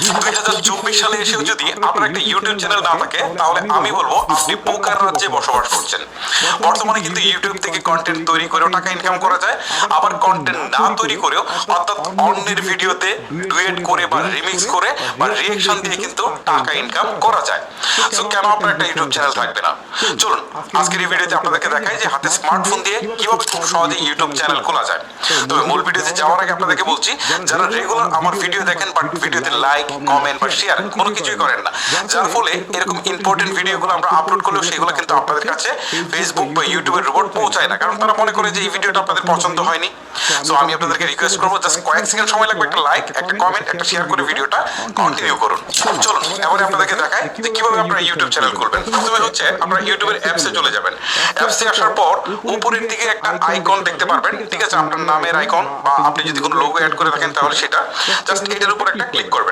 2024 সালে এসেও যদি আপনার একটা ইউটিউব চ্যানেল না থাকে তাহলে আমি বলবো আপনি বোকার রাজ্যে বসবাস করছেন। বর্তমানে কিন্তু ইউটিউব থেকে কন্টেন্ট তৈরি করেও টাকা ইনকাম করা যায়, আবার কন্টেন্ট না তৈরি করেও অর্থাৎ অন্যের ভিডিওতে ডুয়েট করে বা রিমিক্স করে বা রিঅ্যাকশন দিয়ে কিন্তু টাকা ইনকাম করা যায়। সো কেন আপনার একটা ইউটিউব চ্যানেল থাকবে না? চলুন আজকের এই ভিডিওতে আপনাদেরকে দেখাই যে হাতে স্মার্টফোন দিয়ে কিভাবে খুব সহজে ইউটিউব চ্যানেল খোলা যায়। তবে মূল ভিডিওতে যাওয়ার আগে আপনাদেরকে বলছি, যারা রেগুলার আমার ভিডিও দেখেন বাট ভিডিওতে লাইক কমেন্ট বা শেয়ার কোনো কিছুই করেন না, যার ফলে এরকম ইম্পর্টেন্ট ভিডিওগুলো আমরা আপলোড করলেও সেগুলো কিন্তু আপনাদের কাছে ফেসবুক বা ইউটিউবের রিপোর্ট পৌঁছায় না, কারণ তারা মনে করে যে এই ভিডিওটা আপনাদের পছন্দ হয়নি। সো আমি আপনাদেরকে রিকোয়েস্ট করবো জাস্ট কয়েক সেকেন্ড সময় লাগবে, একটা লাইক একটা কমেন্ট একটা শেয়ার করে ভিডিওটা কন্টিনিউ করুন। চলুন এবারে আপনাদেরকে দেখাই যে কিভাবে আপনারা ইউটিউব চ্যানেল করবেন। প্রথমে হচ্ছে আপনারা ইউটিউবের অ্যাপসে চলে যাবেন। অ্যাপসে আসার পর উপরের দিকে একটা আইকন দেখতে পারবেন, ঠিক আছে, আপনার নামের আইকন বা আপনি যদি কোনো লোগো অ্যাড করে থাকেন তাহলে সেটা, জাস্ট এটার উপর একটা ক্লিক করবেন।